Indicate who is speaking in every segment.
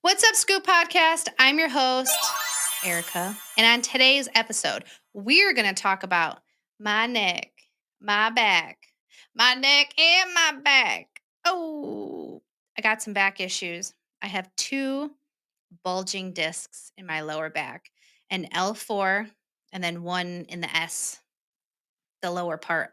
Speaker 1: What's up, Scoop Podcast? I'm your host, Erica. And on today's episode, we're going to talk about my neck, my back, my neck, and my back. Oh, I got some back issues. I have two bulging discs in my lower back, an L4, and then one in the S, the lower part.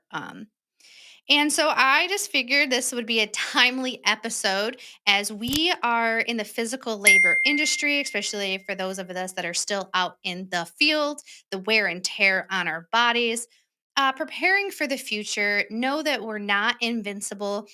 Speaker 1: And so I just figured this would be a timely episode as we are in the physical labor industry, especially for those of us that are still out in the field, the wear and tear on our bodies. Preparing for the future, know that we're not invincible.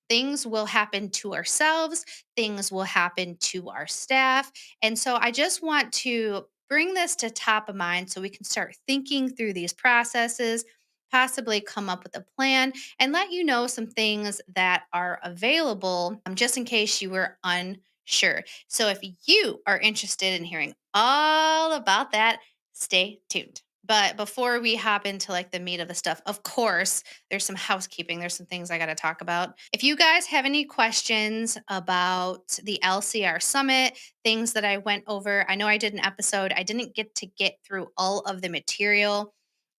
Speaker 1: Things will happen to ourselves, things will happen to our staff. And so I just want to bring this to top of mind so we can start thinking through these processes, possibly come up with a plan, and let you know some things that are available just in case you were unsure. So if you are interested in hearing all about that, stay tuned. But before we hop into like the meat of the stuff, of course, there's some housekeeping. There's some things I got to talk about. If you guys have any questions about the LCR Summit, things that I went over, I know I did an episode. I didn't get through all of the material.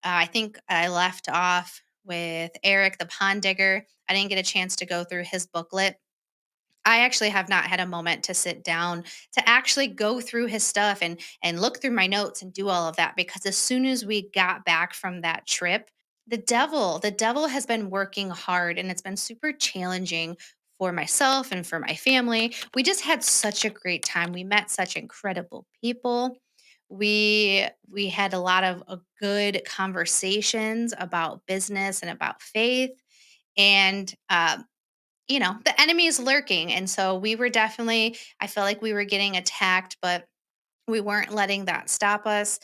Speaker 1: I think I left off with Eric, the pond digger. I didn't get a chance to go through his booklet. I actually have not had a moment to sit down to actually go through his stuff and look through my notes and do all of that because as soon as we got back from that trip, the devil has been working hard and it's been super challenging for myself and for my family. We just had such a great time. We met such incredible people. We had a lot of good conversations about business and about faith and the enemy is lurking. And so we were definitely, I felt like we were getting attacked, but we weren't letting that stop us.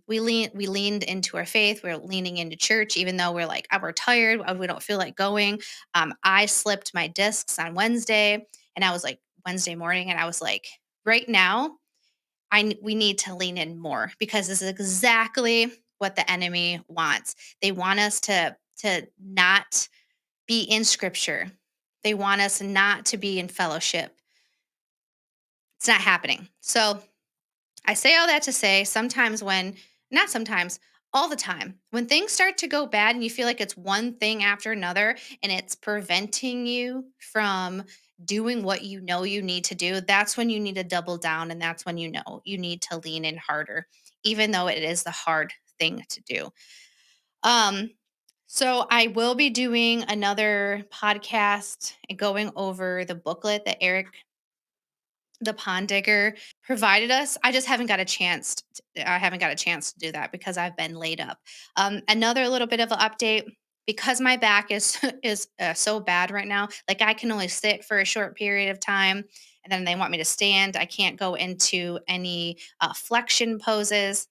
Speaker 1: We leaned into our faith. We're leaning into church, even though we're like, we're tired. We don't feel like going. I slipped my discs on Wednesday and I was like, Wednesday morning. And I was like, right now, we need to lean in more because this is exactly what the enemy wants. They want us to not be in scripture. They want us not to be in fellowship. It's not happening. So I say all that to say not sometimes, all the time, when things start to go bad and you feel like it's one thing after another and it's preventing you from doing what you know you need to do, that's when you need to double down. And that's when you know you need to lean in harder, even though it is the hard thing to do. Um, so I will be doing another podcast and going over the booklet that Eric, the pond digger, provided us. I just haven't got a chance. I haven't got a chance to do that because I've been laid up. Another little bit of an update because my back is is so bad right now. Like I can only sit for a short period of time, and then they want me to stand. I can't go into any flexion poses.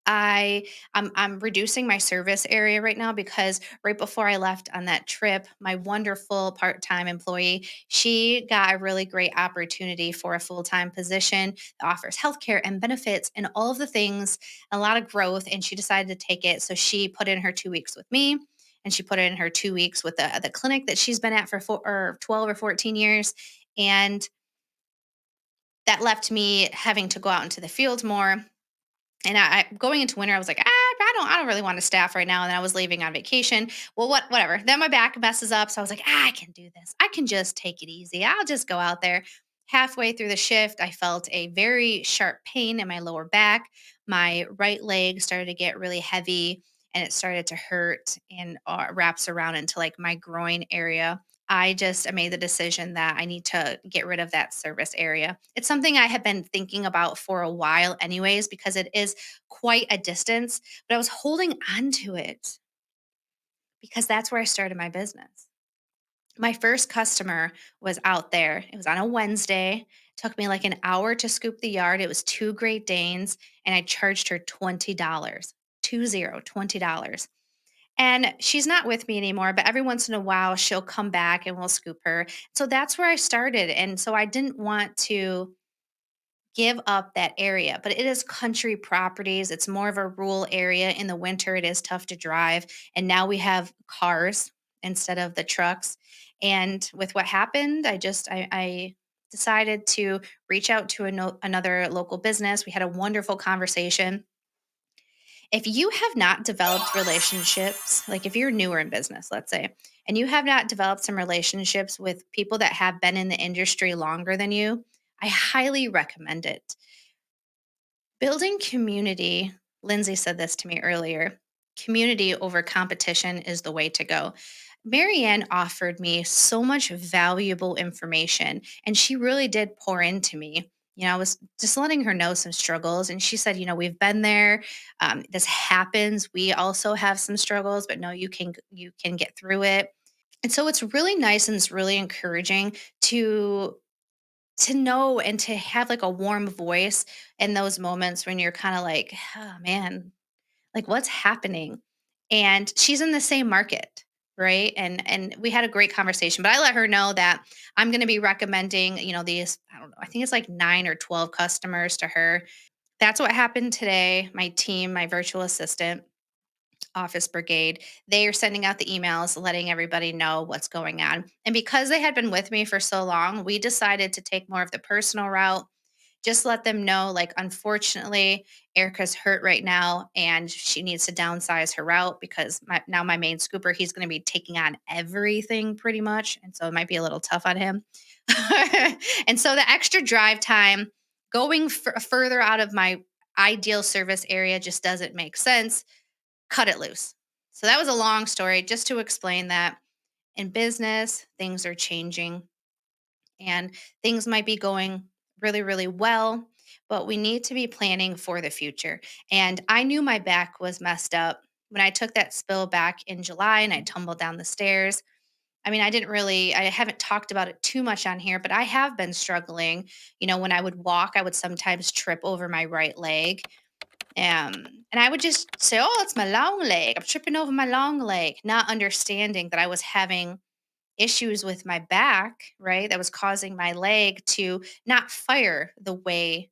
Speaker 1: I'm reducing my service area right now because right before I left on that trip, my wonderful part-time employee, she got a really great opportunity for a full-time position that offers healthcare and benefits and all of the things, a lot of growth, and she decided to take it. So she put in her 2 weeks with me and she put in her 2 weeks with the clinic that she's been at for 12 or 14 years. And that left me having to go out into the field more and going into winter, I was like, I don't really want to staff right now. And then I was leaving on vacation. Well, whatever. Then my back messes up, so I was like, I can do this. I can just take it easy. I'll just go out there. Halfway through the shift, I felt a very sharp pain in my lower back. My right leg started to get really heavy, and it started to hurt and wraps around into like my groin area. I made the decision that I need to get rid of that service area. It's something I have been thinking about for a while, anyways, because it is quite a distance, but I was holding on to it because that's where I started my business. My first customer was out there. It was on a Wednesday. It took me like an hour to scoop the yard. It was two Great Danes, and I charged her $20. 20, $20. And she's not with me anymore, but every once in a while she'll come back and we'll scoop her. So that's where I started. And so I didn't want to give up that area, but it is country properties. It's more of a rural area. In the winter, it is tough to drive. And now we have cars instead of the trucks. And with what happened, I decided to reach out to another local business. We had a wonderful conversation. If you have not developed relationships, like if you're newer in business, let's say, and you have not developed some relationships with people that have been in the industry longer than you, I highly recommend it. Building community, Lindsay said this to me earlier, community over competition is the way to go. Marianne offered me so much valuable information and she really did pour into me. I was just letting her know some struggles, and she said, we've been there. This happens. We also have some struggles, but no, you can get through it. And so it's really nice and it's really encouraging to know and to have like a warm voice in those moments when you're kind of like, oh man, like what's happening? And she's in the same market, right? And we had a great conversation, but I let her know that I'm going to be recommending, these, I don't know, I think it's like 9 or 12 customers to her. That's what happened today. My team, my virtual assistant, office brigade, they are sending out the emails letting everybody know what's going on. And because they had been with me for so long, we decided to take more of the personal route. Just let them know, like, unfortunately, Erica's hurt right now and she needs to downsize her route because now my main scooper, he's going to be taking on everything pretty much. And so it might be a little tough on him. And so the extra drive time going further out of my ideal service area just doesn't make sense. Cut it loose. So that was a long story just to explain that in business, things are changing and things might be going really, really well, but we need to be planning for the future. And I knew my back was messed up when I took that spill back in July and I tumbled down the stairs. I mean, I haven't talked about it too much on here, but I have been struggling. When I would walk, I would sometimes trip over my right leg. And I would just say, oh, it's my long leg. I'm tripping over my long leg, not understanding that I was having issues with my back, right? That was causing my leg to not fire the way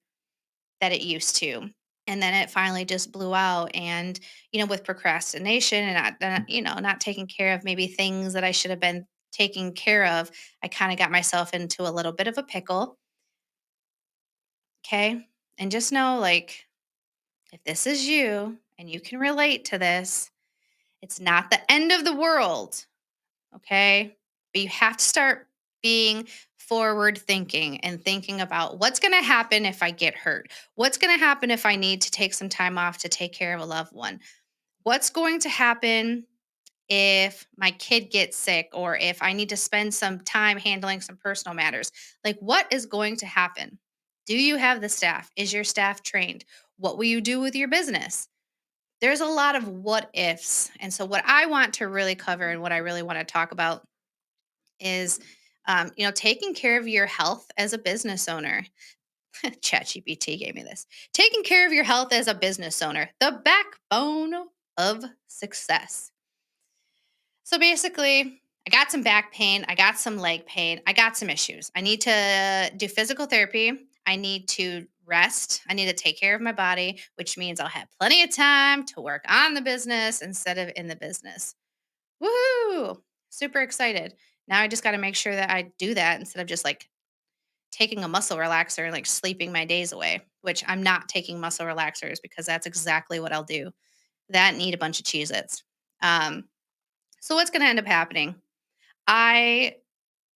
Speaker 1: that it used to. And then it finally just blew out. And, with procrastination and not taking care of maybe things that I should have been taking care of, I kind of got myself into a little bit of a pickle. Okay. And just know, like, if this is you and you can relate to this, it's not the end of the world. Okay. But you have to start being forward thinking and thinking about what's going to happen if I get hurt. What's going to happen if I need to take some time off to take care of a loved one? What's going to happen if my kid gets sick or if I need to spend some time handling some personal matters? Like, what is going to happen? Do you have the staff? Is your staff trained? What will you do with your business? There's a lot of what ifs. And so, what I want to really cover and what I really want to talk about is, taking care of your health as a business owner. ChatGPT gave me this. Taking care of your health as a business owner, the backbone of success. So basically, I got some back pain, I got some leg pain, I got some issues. I need to do physical therapy. I need to rest. I need to take care of my body, which means I'll have plenty of time to work on the business instead of in the business. Woohoo! Super excited. Now I just got to make sure that I do that instead of just like taking a muscle relaxer and like sleeping my days away, which I'm not taking muscle relaxers because that's exactly what I'll do. That and eat a bunch of Cheez Its. Um, so what's going to end up happening? I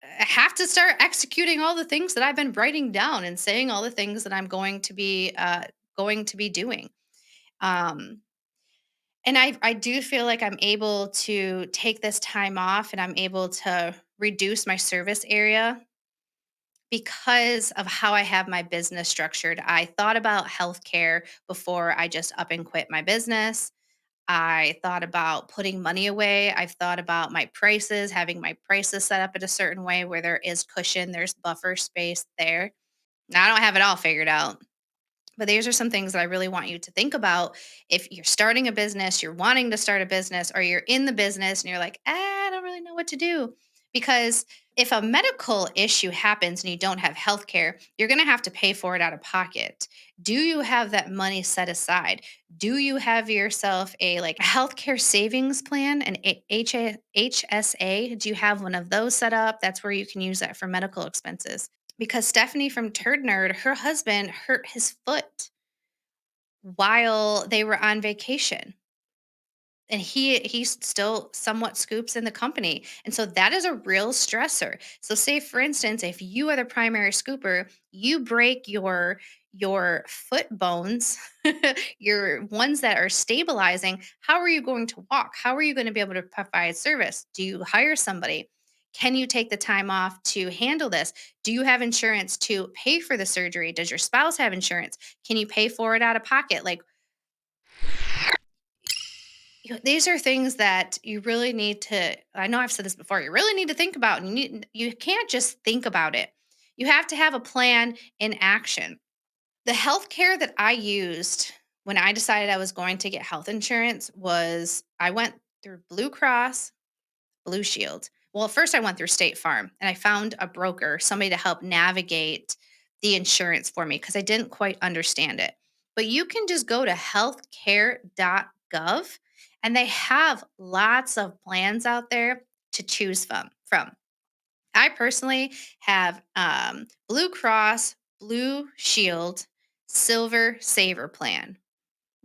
Speaker 1: have to start executing all the things that I've been writing down and saying all the things that I'm going to be doing. Um, and I do feel like I'm able to take this time off and I'm able to reduce my service area because of how I have my business structured. I thought about healthcare before I just up and quit my business. I thought about putting money away. I've thought about my prices, having my prices set up in a certain way where there is cushion, there's buffer space there. Now, I don't have it all figured out, but these are some things that I really want you to think about. If you're starting a business, you're wanting to start a business, or you're in the business and you're like, I don't really know what to do. Because if a medical issue happens and you don't have health care, you're going to have to pay for it out of pocket. Do you have that money set aside? Do you have yourself a like healthcare savings plan, an HSA? Do you have one of those set up? That's where you can use that for medical expenses. because Stephanie from Turd Nerd, her husband hurt his foot while they were on vacation. And he still somewhat scoops in the company, and so that is a real stressor. So say for instance, if you are the primary scooper, you break your foot bones, your ones that are stabilizing. How are you going to walk? How are you going to be able to provide service? Do you hire somebody? Can you take the time off to handle this? Do you have insurance to pay for the surgery? Does your spouse have insurance? Can you pay for it out of pocket? Like, these are things that you really need to, I know I've said this before, you really need to think about, and you can't just think about it. You have to have a plan in action. The healthcare that I used when I decided I was going to get health insurance was I went through Blue Cross Blue Shield. Well, first I went through State Farm and I found a broker, somebody to help navigate the insurance for me because I didn't quite understand it. But you can just go to healthcare.gov and they have lots of plans out there to choose from. I personally have Blue Cross Blue Shield Silver Saver plan.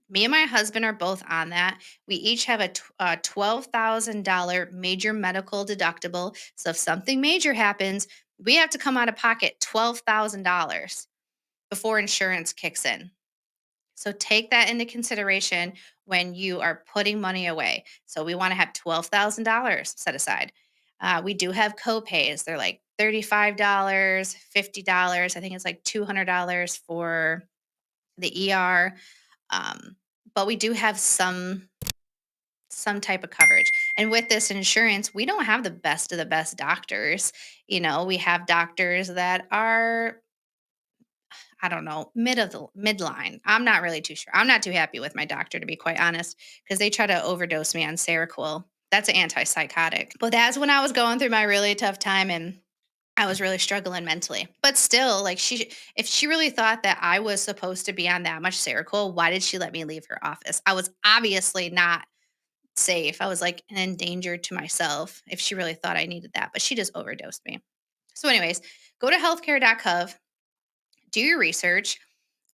Speaker 1: Me and my husband are both on that. We each have a $12,000 major medical deductible. So if something major happens, we have to come out of pocket $12,000 before insurance kicks in. So take that into consideration when you are putting money away. So we want to have $12,000 set aside. We do have co-pays. They're like $35, $50. I think it's like $200 for the ER, but we do have some type of coverage. And with this insurance, we don't have the best of the best doctors. We have doctors that are, I don't know, mid of the midline. I'm not really too sure. I'm not too happy with my doctor, to be quite honest, because they try to overdose me on Seroquel. That's an antipsychotic. But that's when I was going through my really tough time and I was really struggling mentally. But still, like, if she really thought that I was supposed to be on that much Seroquel, why did she let me leave her office? I was obviously not safe. I was like an endanger to myself if she really thought I needed that, but she just overdosed me. So, anyways, go to healthcare.gov, do your research,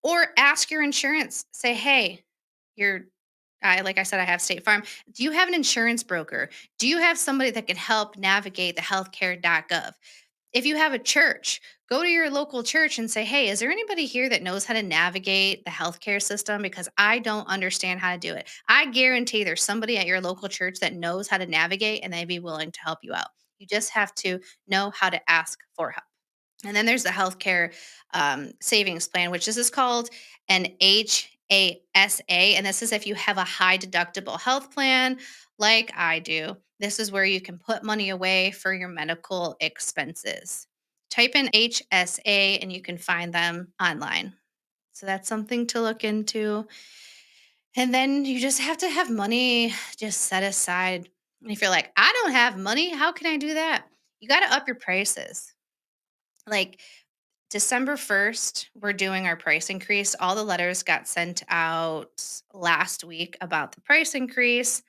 Speaker 1: or ask your insurance. Say, hey, you're like I said, I have State Farm. Do you have an insurance broker? Do you have somebody that can help navigate the healthcare.gov? If you have a church, go to your local church and say, hey, is there anybody here that knows how to navigate the healthcare system? Because I don't understand how to do it. I guarantee there's somebody at your local church that knows how to navigate and they'd be willing to help you out. You just have to know how to ask for help. And then there's the healthcare savings plan, which is called an HASA. And this is if you have a high deductible health plan like I do. This is where you can put money away for your medical expenses. Type in HSA and you can find them online. So that's something to look into. And then you just have to have money just set aside. And if you're like, I don't have money, how can I do that? You got to up your prices. Like, December 1st, we're doing our price increase. All the letters got sent out last week about the price increase.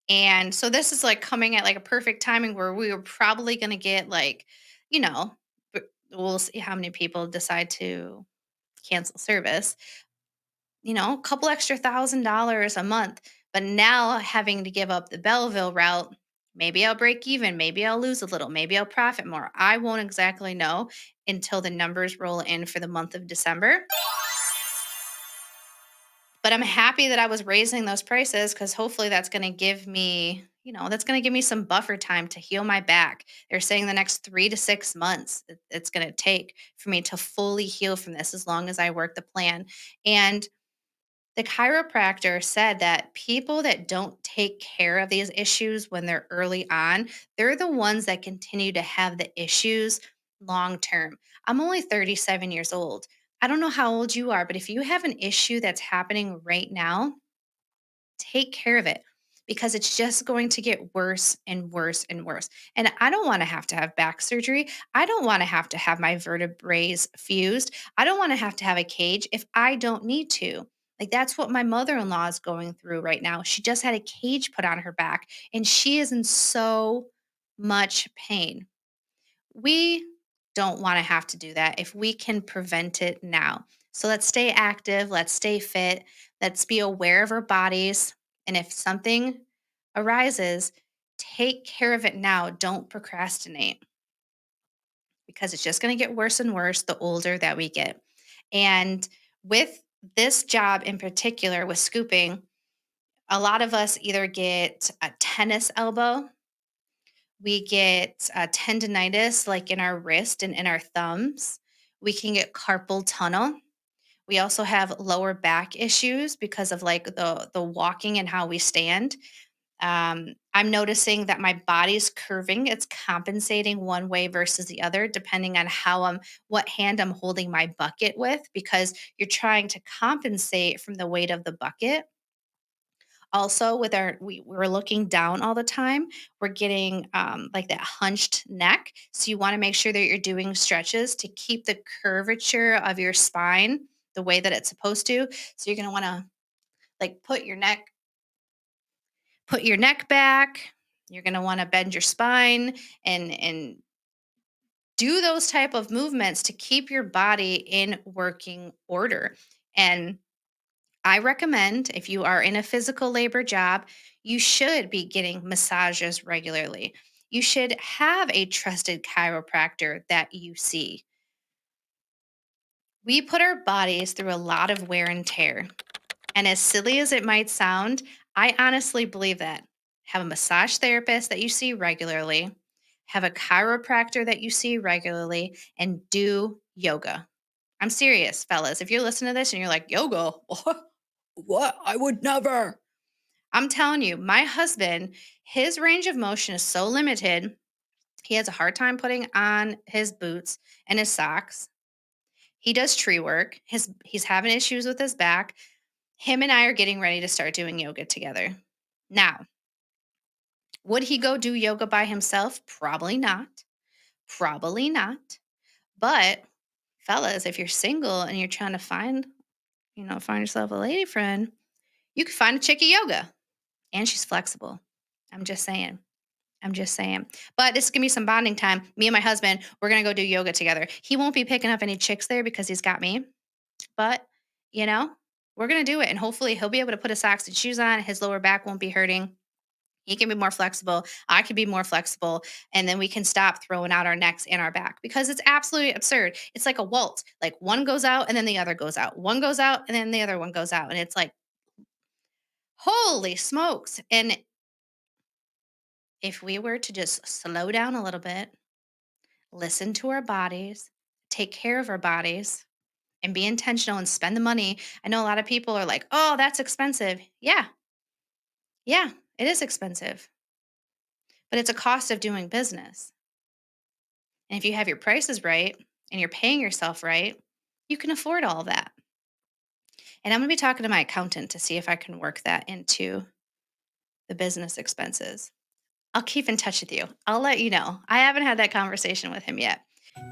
Speaker 1: And so this is like coming at like a perfect timing where we were probably going to get like, you know, we'll see how many people decide to cancel service, a couple extra $1,000 a month. But now having to give up the Belleville route, maybe I'll break even, maybe I'll lose a little, maybe I'll profit more. I won't exactly know until the numbers roll in for the month of December. But I'm happy that I was raising those prices because hopefully that's going to give me, that's going to give me some buffer time to heal my back. They're saying the next 3 to 6 months it's going to take for me to fully heal from this as long as I work the plan. And the chiropractor said that people that don't take care of these issues when they're early on, they're the ones that continue to have the issues long term. I'm only 37 years old. I don't know how old you are, but if you have an issue that's happening right now, take care of it because it's just going to get worse and worse and worse. And I don't want to have back surgery. I don't want to have my vertebrae fused. I don't want to have a cage if I don't need to. Like, that's what my mother in law is going through right now. She just had a cage put on her back and she is in so much pain. We don't want to have to do that if we can prevent it now. So let's stay active, let's stay fit, let's be aware of our bodies. And if something arises, take care of it now. Don't procrastinate because it's just going to get worse and worse the older that we get. And with this job in particular, with scooping, a lot of us either get a tennis elbow, we get tendonitis like in our wrist and in our thumbs. We can get carpal tunnel. We also have lower back issues because of like the walking and how we stand. I'm noticing that my body's curving. It's compensating one way versus the other, depending on what hand I'm holding my bucket with, because you're trying to compensate from the weight of the bucket. Also, with we're looking down all the time. We're getting like that hunched neck. So you want to make sure that you're doing stretches to keep the curvature of your spine the way that it's supposed to. So you're going to want to like put your neck back. You're going to want to bend your spine and do those type of movements to keep your body in working order. And I recommend if you are in a physical labor job, you should be getting massages regularly. You should have a trusted chiropractor that you see. We put our bodies through a lot of wear and tear. And as silly as it might sound, I honestly believe that. Have a massage therapist that you see regularly, have a chiropractor that you see regularly, and do yoga. I'm serious, fellas. If you're listening to this and you're like, yoga, what? I would never. I'm telling you, my husband, his range of motion is so limited. He has a hard time putting on his boots and his socks. He does tree work. He's having issues with his back. Him and I are getting ready to start doing yoga together. Now, would he go do yoga by himself? Probably not. Probably not. But fellas, if you're single and you're trying to find yourself a lady friend, you can find a chick of yoga. And she's flexible. I'm just saying. I'm just saying. But this is gonna be some bonding time. Me and my husband, we're gonna go do yoga together. He won't be picking up any chicks there because he's got me. But, you know, we're gonna do it. And hopefully he'll be able to put his socks and shoes on. His lower back won't be hurting. He can be more flexible. I can be more flexible. And then we can stop throwing out our necks and our back because it's absolutely absurd. It's like a waltz. Like one goes out and then the other goes out. One goes out and then the other one goes out. And it's like, holy smokes. And if we were to just slow down a little bit, listen to our bodies, take care of our bodies, and be intentional and spend the money. I know a lot of people are like, oh, that's expensive. Yeah, yeah, it is expensive, but it's a cost of doing business. And if you have your prices right and you're paying yourself right, you can afford all of that. And I'm going to be talking to my accountant to see if I can work that into the business expenses. I'll keep in touch with you. I'll let you know. I haven't had that conversation with him yet.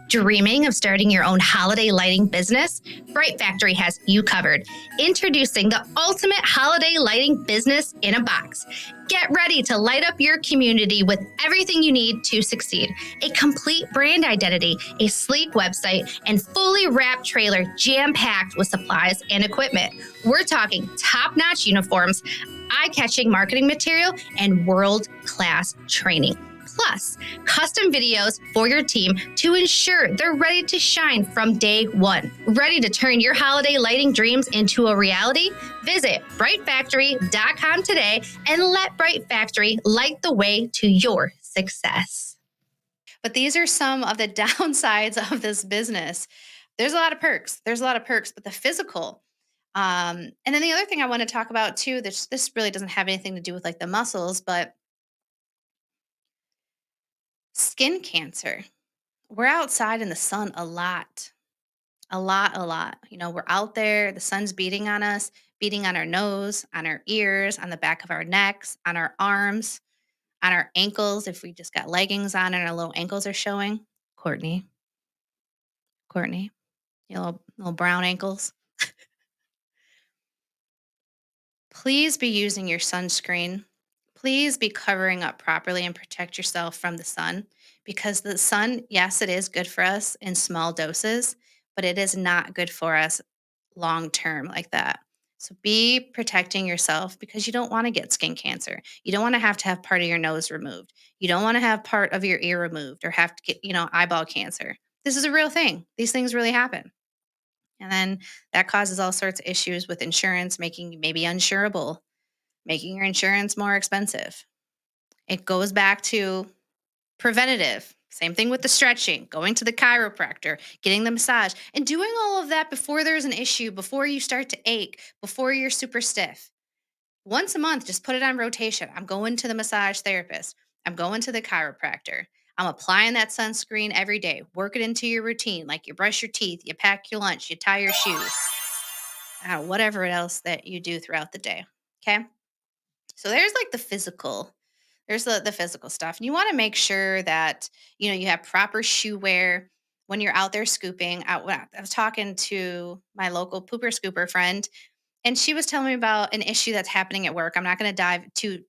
Speaker 1: Dreaming of starting your own holiday lighting business? Bright Factory has you covered. Introducing the ultimate holiday lighting business in a box. Get ready to light up your community with everything you need to succeed. A complete brand identity, a sleek website, and fully wrapped trailer jam-packed with supplies and equipment. We're talking top-notch uniforms, eye-catching marketing material, and world-class training. Plus, custom videos for your team to ensure they're ready to shine from day one. Ready to turn your holiday lighting dreams into a reality? Visit brightfactory.com today and let Bright Factory light the way to your success. But these are some of the downsides of this business. There's a lot of perks. But the physical. And then the other thing I want to talk about too, this really doesn't have anything to do with like the muscles, but skin cancer. We're outside in the sun a lot. A lot, a lot. We're out there, the sun's beating on us, beating on our nose, on our ears, on the back of our necks, on our arms, on our ankles. If we just got leggings on and our little ankles are showing. Courtney, Courtney, your little brown ankles. Please be using your sunscreen. Please be covering up properly and protect yourself from the sun because the sun, yes, it is good for us in small doses, but it is not good for us long term like that. So be protecting yourself because you don't want to get skin cancer. You don't want to have part of your nose removed. You don't want to have part of your ear removed or have to get, eyeball cancer. This is a real thing. These things really happen. And then that causes all sorts of issues with insurance, making you maybe unsurable, making your insurance more expensive. It goes back to preventative. Same thing with the stretching, going to the chiropractor, getting the massage, and doing all of that before there's an issue, before you start to ache, before you're super stiff. Once a month, just put it on rotation. I'm going to the massage therapist. I'm going to the chiropractor. I'm applying that sunscreen every day. Work it into your routine, like you brush your teeth, you pack your lunch, you tie your shoes, whatever else that you do throughout the day. Okay. So there's like the physical. There's the physical stuff. And you want to make sure that, you have proper shoe wear when you're out there scooping. I was talking to my local pooper scooper friend, and she was telling me about an issue that's happening at work. I'm not going to dive too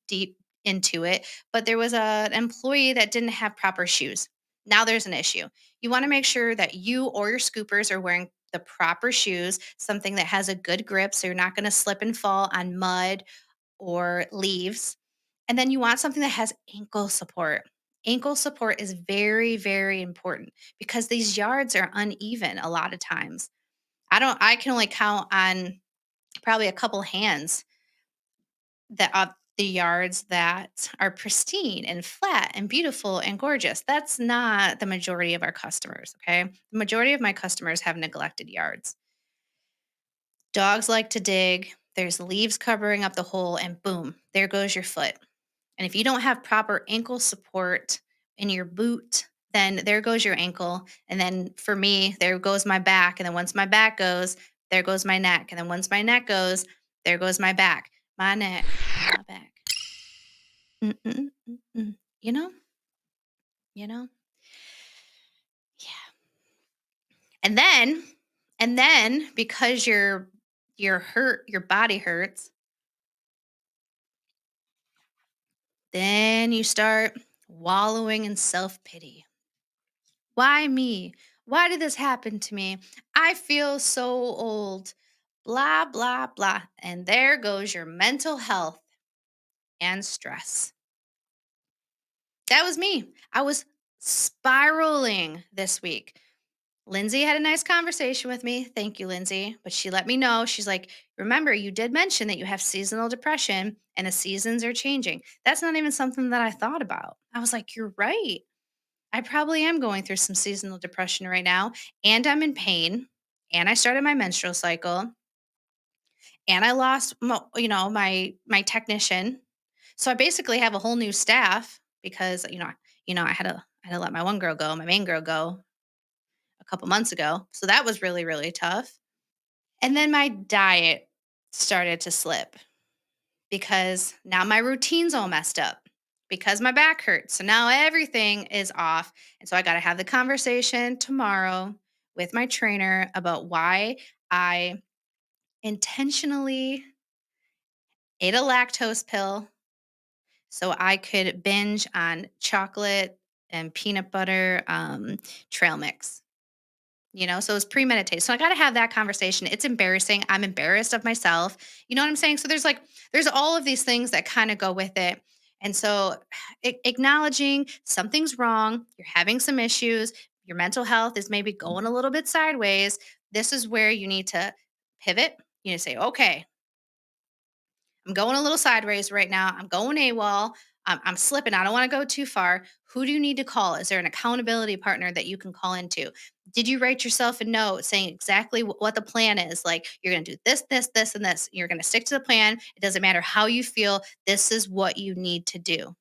Speaker 1: deep into it, but there was an employee that didn't have proper shoes. Now there's an issue. You want to make sure that you or your scoopers are wearing the proper shoes, something that has a good grip so you're not going to slip and fall on mud or leaves. And then you want something that has ankle support. Ankle support is very, very important because these yards are uneven a lot of times. I can only count on probably a couple hands that of the yards that are pristine and flat and beautiful and gorgeous. That's not the majority of our customers, okay? The majority of my customers have neglected yards. Dogs like to dig, there's leaves covering up the hole, and boom, there goes your foot. And if you don't have proper ankle support in your boot, then there goes your ankle. And then for me, there goes my back. And then once my back goes, there goes my neck. And then once my neck goes, there goes my back, my neck, my back. Mm-mm, mm-mm. You know, you know, yeah. And then, because you're hurt, your body hurts. Then you start wallowing in self pity. Why me? Why did this happen to me? I feel so old. Blah, blah, blah. And there goes your mental health and stress. That was me. I was spiraling this week. Lindsay had a nice conversation with me. Thank you, Lindsay. But she let me know. She's like, remember, you did mention that you have seasonal depression and the seasons are changing. That's not even something that I thought about. I was like, you're right. I probably am going through some seasonal depression right now, and I'm in pain, and I started my menstrual cycle, and I lost my technician. So I basically have a whole new staff because I had to let my one girl go, my main girl go a couple months ago. So that was really really tough. And then my diet started to slip because now my routine's all messed up because my back hurts. So now everything is off. And so I got to have the conversation tomorrow with my trainer about why I intentionally ate a lactose pill so I could binge on chocolate and peanut butter trail mix. So it's premeditated. So I got to have that conversation. It's embarrassing. I'm embarrassed of myself. You know what I'm saying? So there's all of these things that kind of go with it. And so acknowledging something's wrong, you're having some issues, your mental health is maybe going a little bit sideways. This is where you need to pivot. You need to say, okay, I'm going a little sideways right now. I'm going AWOL. I'm slipping. I don't want to go too far. Who do you need to call? Is there an accountability partner that you can call into? Did you write yourself a note saying exactly what the plan is? Like, you're going to do this, this, this, and this. You're going to stick to the plan. It doesn't matter how you feel. This is what you need to do.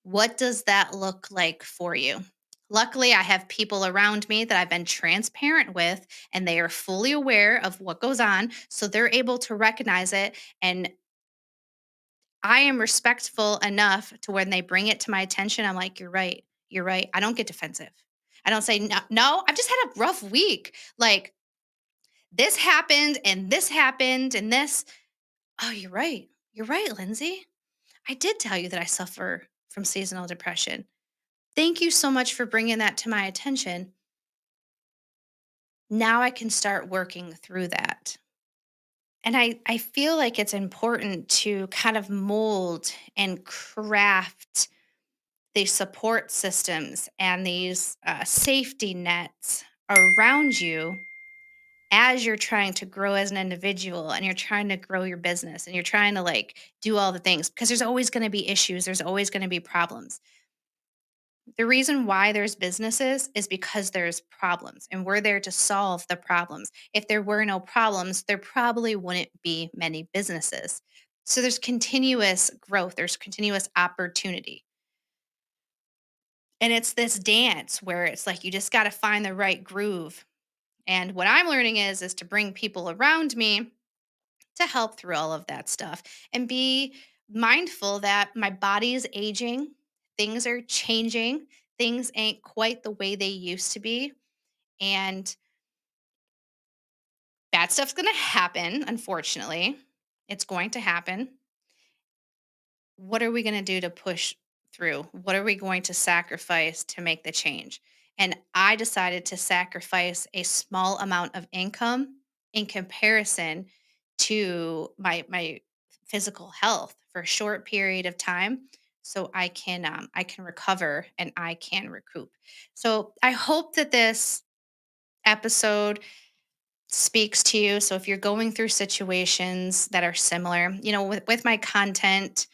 Speaker 1: What does that look like for you? Luckily, I have people around me that I've been transparent with, and they are fully aware of what goes on. So they're able to recognize it. And I am respectful enough to when they bring it to my attention, I'm like, you're right. You're right. I don't get defensive. I don't say, no, no, I've just had a rough week. Like, this happened and this happened and this. Oh, you're right. You're right, Lindsay. I did tell you that I suffer from seasonal depression. Thank you so much for bringing that to my attention. Now I can start working through that. And I feel like it's important to kind of mold and craft these support systems and these safety nets around you as you're trying to grow as an individual and you're trying to grow your business and you're trying to like do all the things because there's always going to be issues, there's always going to be problems. The reason why there's businesses is because there's problems and we're there to solve the problems. If there were no problems, there probably wouldn't be many businesses. So there's continuous growth, there's continuous opportunity. And it's this dance where it's like you just got to find the right groove. And what I'm learning is to bring people around me to help through all of that stuff and be mindful that my body is aging, things are changing, things ain't quite the way they used to be. And bad stuff's going to happen, unfortunately. It's going to happen. What are we going to do to push through? What are we going to sacrifice to make the change? And I decided to sacrifice a small amount of income in comparison to my physical health for a short period of time so I can recover and I can recoup. So I hope that this episode speaks to you. So if you're going through situations that are similar, with my content,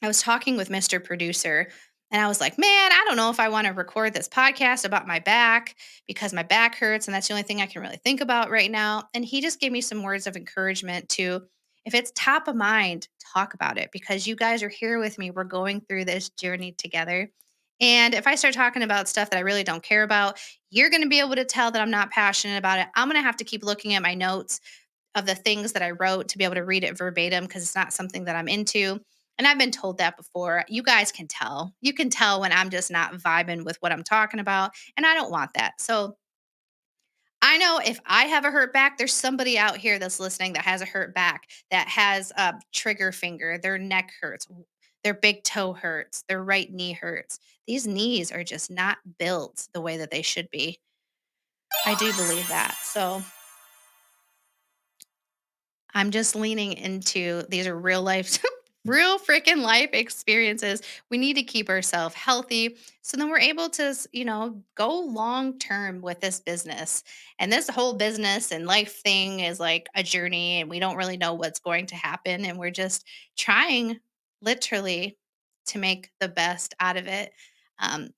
Speaker 1: I was talking with Mr. Producer and I was like, man, I don't know if I want to record this podcast about my back because my back hurts and that's the only thing I can really think about right now. And he just gave me some words of encouragement to, if it's top of mind, talk about it because you guys are here with me. We're going through this journey together. And if I start talking about stuff that I really don't care about, you're going to be able to tell that I'm not passionate about it. I'm going to have to keep looking at my notes of the things that I wrote to be able to read it verbatim because it's not something that I'm into. And I've been told that before. You guys can tell. You can tell when I'm just not vibing with what I'm talking about. And I don't want that. So I know if I have a hurt back, there's somebody out here that's listening that has a hurt back, that has a trigger finger, their neck hurts, their big toe hurts, their right knee hurts. These knees are just not built the way that they should be. I do believe that. So I'm just leaning into these are real life, real freaking life experiences. We need to keep ourselves healthy so then we're able to, go long term with this business. And this whole business and life thing is like a journey, and we don't really know what's going to happen. And we're just trying literally to make the best out of it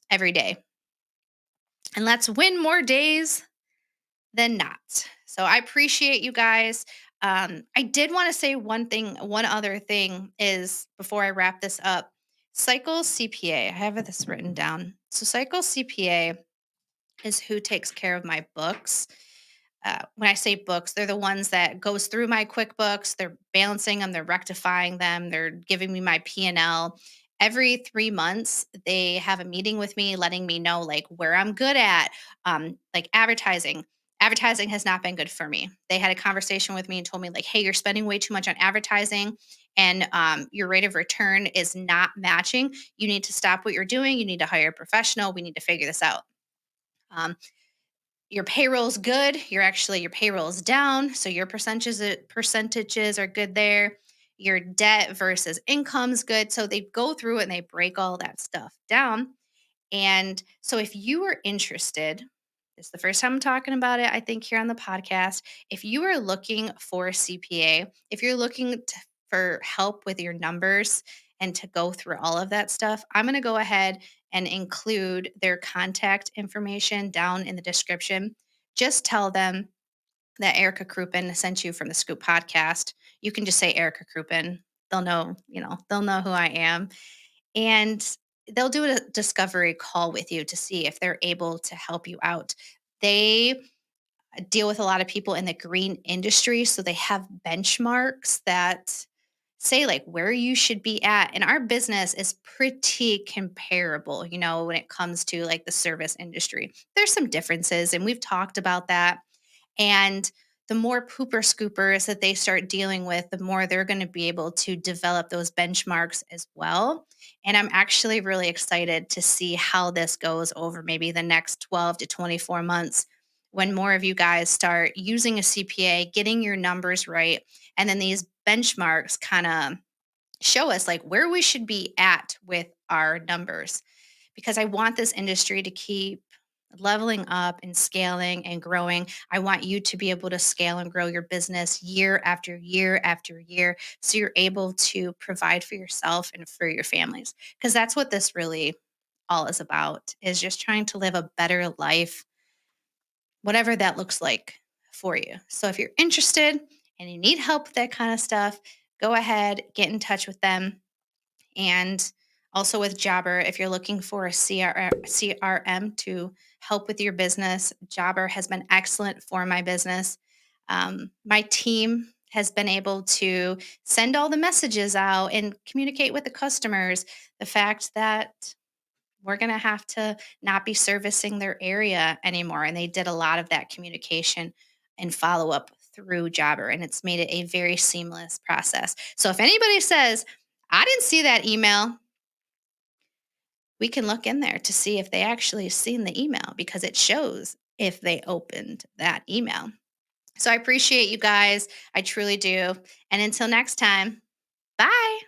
Speaker 1: every day. And let's win more days than not. So I appreciate you guys. I did want to say one other thing is before I wrap this up. Cycle CPA, I have this written down. So Cycle CPA is who takes care of my books. When I say books, they're the ones that goes through my QuickBooks. They're balancing them, they're rectifying them, they're giving me my P&L. Every 3 months, they have a meeting with me, letting me know like where I'm good at, like advertising. Advertising has not been good for me. They had a conversation with me and told me like, "Hey, you're spending way too much on advertising, and your rate of return is not matching. You need to stop what you're doing. You need to hire a professional. We need to figure this out." Um, your payroll's good. Your payroll is down, so your percentages are good there. Your debt versus income's good. So they go through and they break all that stuff down. And so if you are interested, this is the first time I'm talking about it, I think, here on the podcast. If you are looking for a CPA, if you're looking for help with your numbers and to go through all of that stuff, I'm going to go ahead and include their contact information down in the description. Just tell them that Erica Kruppen sent you from the Scoop podcast. You can just say Erica Kruppen. They'll know who I am. And they'll do a discovery call with you to see if they're able to help you out. They deal with a lot of people in the green industry, so they have benchmarks that say like where you should be at. And our business is pretty comparable, when it comes to like the service industry. There's some differences, and we've talked about that. And the more pooper scoopers that they start dealing with, the more they're going to be able to develop those benchmarks as well. And I'm actually really excited to see how this goes over maybe the next 12 to 24 months when more of you guys start using a CPA, getting your numbers right, and then these benchmarks kind of show us like where we should be at with our numbers, because I want this industry to keep leveling up and scaling and growing. I want you to be able to scale and grow your business year after year after year so you're able to provide for yourself and for your families, because that's what this really all is about, is just trying to live a better life, whatever that looks like for you. So if you're interested and you need help with that kind of stuff, go ahead, get in touch with them. And also with Jobber, if you're looking for a CRM to help with your business, Jobber has been excellent for my business. My team has been able to send all the messages out and communicate with the customers. The fact that we're going to have to not be servicing their area anymore. And they did a lot of that communication and follow up through Jobber, and it's made it a very seamless process. So if anybody says, I didn't see that email, we can look in there to see if they actually seen the email because it shows if they opened that email. So I appreciate you guys. I truly do. And until next time, bye.